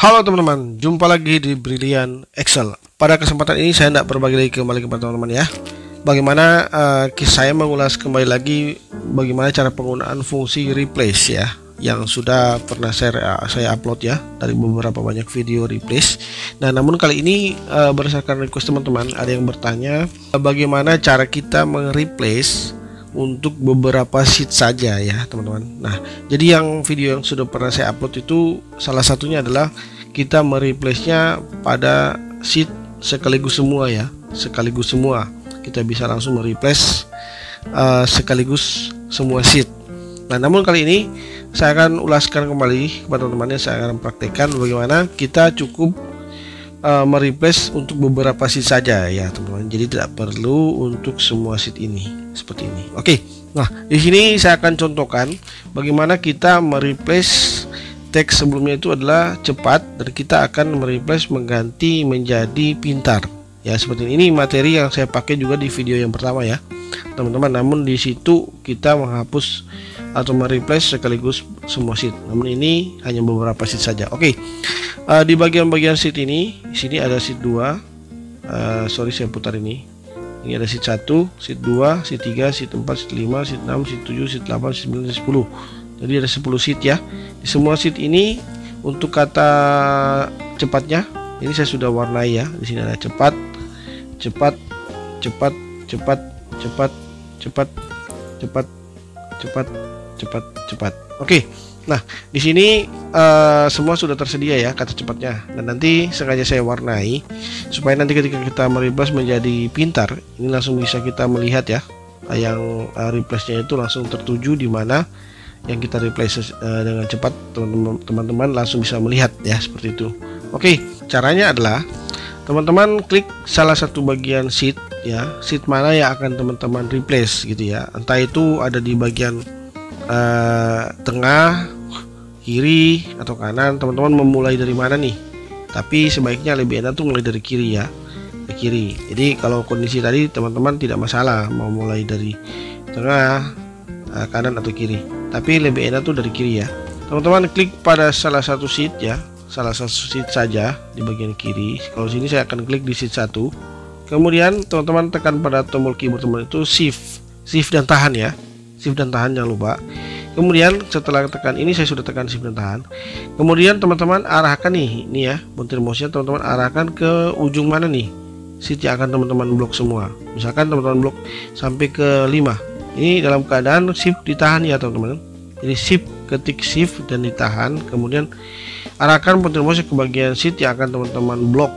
Halo teman-teman, jumpa lagi di Brilliant Excel. Pada kesempatan ini saya hendak berbagi lagi kembali kepada teman-teman ya. Bagaimana saya mengulas kembali lagi bagaimana cara penggunaan fungsi replace ya, yang sudah pernah saya upload ya dari beberapa banyak video replace. Nah, namun kali ini berdasarkan request teman-teman ada yang bertanya bagaimana cara kita mereplace untuk beberapa sheet saja ya teman-teman. Nah, jadi yang video yang sudah pernah saya upload itu salah satunya adalah kita mereplace-nya pada sheet sekaligus semua ya, sekaligus semua. Kita bisa langsung mereplace sekaligus semua sheet. Nah, namun kali ini saya akan ulaskan kembali kepada teman-teman, saya akan praktekkan bagaimana kita cukup mereplace untuk beberapa sheet saja ya teman-teman. Jadi tidak perlu untuk semua sheet ini seperti ini. Oke. Nah, di sini saya akan contohkan bagaimana kita mereplace teks sebelumnya itu adalah cepat dan kita akan mereplace mengganti menjadi pintar. Ya, seperti ini materi yang saya pakai juga di video yang pertama ya teman-teman. Namun di situ kita menghapus atau mereplace sekaligus semua sheet. Namun ini hanya beberapa sheet saja. Oke. Di bagian-bagian sheet ini, di sini ada sheet 2. Sorry saya putar ini. Ini ada sheet 1, sheet 2, sheet 3, sheet 4, sheet 5, sheet 6, sheet 7, sheet 8, sheet 9, sheet 10. Jadi ada 10 sheet ya. Di semua sheet ini untuk kata cepatnya ini saya sudah warnai ya. Di sini ada cepat, cepat, cepat, cepat, cepat, cepat, cepat, cepat, cepat, cepat. Oke. Nah, di sini semua sudah tersedia ya kata cepatnya, dan nanti sengaja saya warnai supaya nanti ketika kita mereplace menjadi pintar, ini langsung bisa kita melihat ya, yang replace-nya itu langsung tertuju di mana yang kita replace dengan cepat. Teman-teman langsung bisa melihat ya seperti itu. Oke, caranya adalah teman-teman klik salah satu bagian sheet ya, sheet mana yang akan teman-teman replace gitu ya, entah itu ada di bagian tengah, kiri atau kanan. Teman-teman memulai dari mana nih? Tapi sebaiknya lebih enak tuh mulai dari kiri ya, ke kiri. Jadi kalau kondisi tadi teman-teman tidak masalah mau mulai dari tengah, kanan atau kiri, tapi lebih enak tuh dari kiri ya. Teman-teman klik pada salah satu sheet ya, salah satu sheet saja di bagian kiri. Kalau sini saya akan klik di sheet 1. Kemudian teman-teman tekan pada tombol keyboard teman itu shift dan tahan ya. Shift dan tahan jangan lupa. Kemudian setelah tekan ini, saya sudah tekan shift dan tahan. Kemudian teman-teman arahkan nih, ini ya, butir mouse-nya teman-teman arahkan ke ujung mana nih sheet yang akan teman-teman blok semua. Misalkan teman-teman blok sampai ke 5. Ini dalam keadaan shift ditahan ya teman-teman. Jadi shift, ketik shift dan ditahan. Kemudian arahkan butir mouse ke bagian sheet yang akan teman-teman blok.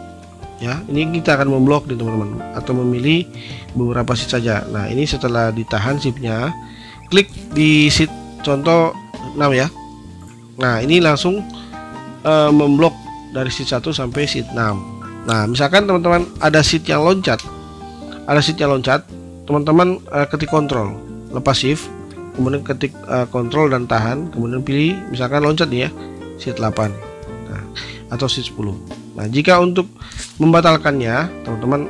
Ya, ini kita akan memblok nih teman-teman, atau memilih beberapa sheet saja. Nah, ini setelah ditahan shift-nya, klik di sheet contoh 6 ya. Nah, ini langsung memblok dari sheet 1 sampai sheet 6. Nah, misalkan teman-teman ada sheet yang loncat, teman-teman ketik kontrol, lepas shift, kemudian ketik kontrol dan tahan, kemudian pilih misalkan loncat nih ya, sheet 8 atau sheet 10. Nah, jika untuk membatalkannya teman-teman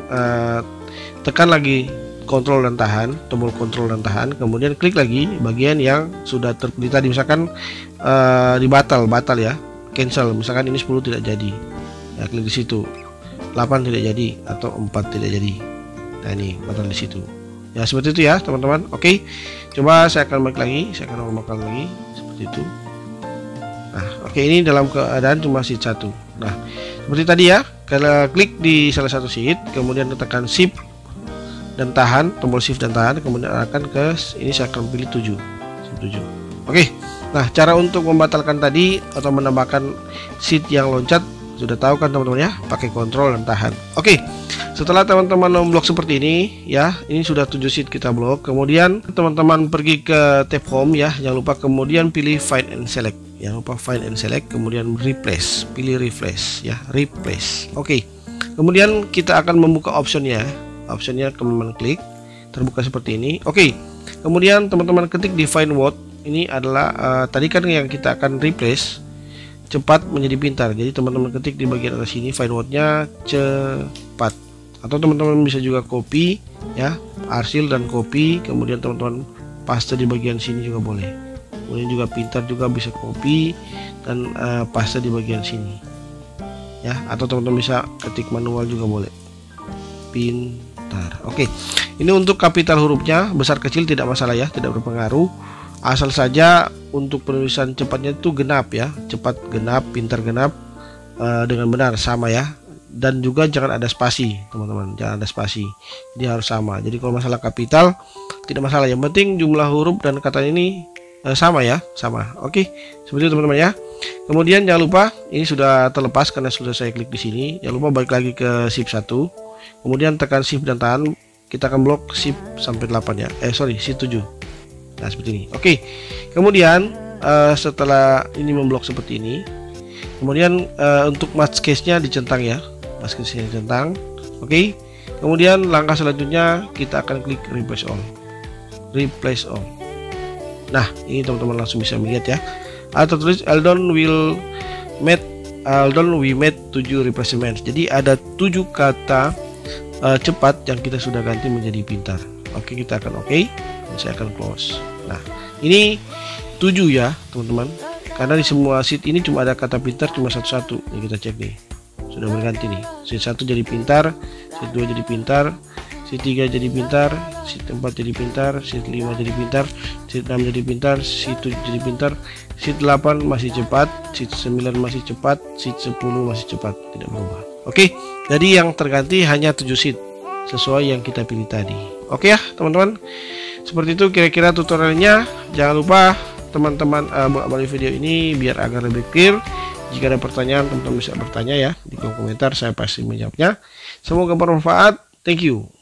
tekan lagi kontrol dan tahan, tombol kontrol dan tahan, kemudian klik lagi bagian yang sudah terpilih tadi. Misalkan batal ya, cancel. Misalkan ini 10 tidak jadi ya, klik di situ. 8 tidak jadi atau 4 tidak jadi. Nah, ini batal di situ ya, seperti itu ya teman-teman. Oke, coba saya akan balik lagi, saya akan normalkan lagi seperti itu. Nah, oke, ini dalam keadaan cuma sheet 1. Nah, seperti tadi ya, kalau klik di salah satu sheet, kemudian tekan shift dan tahan, tombol shift dan tahan, kemudian arahkan ke ini, saya akan pilih 7. Oke. Nah, cara untuk membatalkan tadi atau menambahkan sheet yang loncat sudah tahu kan teman-teman ya, pakai kontrol dan tahan. Oke. Setelah teman-teman memblok seperti ini ya, ini sudah 7 sheet kita blok. Kemudian teman-teman pergi ke tab home ya, jangan lupa, kemudian pilih find and select. Jangan lupa find and select, kemudian replace, pilih replace ya, replace. Oke. Kemudian kita akan membuka optionnya teman-teman klik, terbuka seperti ini. Oke. Kemudian teman-teman ketik di find word. Ini adalah tadi kan yang kita akan replace cepat menjadi pintar. Jadi teman-teman ketik di bagian atas sini find word-nya cepat. Atau teman-teman bisa juga copy ya, arsil dan copy, kemudian teman-teman paste di bagian sini juga boleh. Kemudian juga pintar juga bisa copy dan paste di bagian sini. ya, atau teman-teman bisa ketik manual juga boleh. Pintar. Oke, ini untuk kapital hurufnya besar kecil tidak masalah ya, tidak berpengaruh. Asal saja untuk penulisan cepatnya itu genap ya, cepat genap, pintar genap, dengan benar sama ya. Dan juga jangan ada spasi, teman-teman, jangan ada spasi, dia harus sama. Jadi kalau masalah kapital tidak masalah, yang penting jumlah huruf dan kata ini sama ya, sama. Oke, seperti itu teman-teman ya. Kemudian jangan lupa, ini sudah terlepas karena sudah saya klik di sini. Jangan lupa balik lagi ke shift 1, kemudian tekan shift dan tahan. Kita akan blok shift sampai 8 ya, shift 7. Nah seperti ini. Oke, kemudian setelah ini memblok seperti ini, kemudian untuk match case-nya dicentang ya, match case-nya dicentang. Oke, kemudian langkah selanjutnya kita akan klik replace all. Nah ini teman-teman langsung bisa melihat ya, atau tulis Eldon we made 7 replacements. Jadi ada 7 kata cepat yang kita sudah ganti menjadi pintar. Oke, kita akan dan saya akan close. Nah ini 7 ya teman-teman, karena di semua sheet ini cuma ada kata pintar cuma satu-satu. Ini kita cek nih, sudah berganti nih. Sheet 1 jadi pintar, sheet 2 jadi pintar, sheet 3 jadi pintar, sheet 4 jadi pintar, sheet 5 jadi pintar, sheet 6 jadi pintar, sheet 7 jadi pintar, sheet 8 masih cepat, sheet 9 masih cepat, sheet 10 masih cepat, tidak berubah. Oke, jadi yang terganti hanya 7 sheet sesuai yang kita pilih tadi. Oke ya teman-teman, seperti itu kira-kira tutorialnya. Jangan lupa teman-teman bolak-balik video ini biar agar lebih clear. Jika ada pertanyaan, teman-teman bisa bertanya ya di kolom komentar, saya pasti menjawabnya. Semoga bermanfaat. Thank you.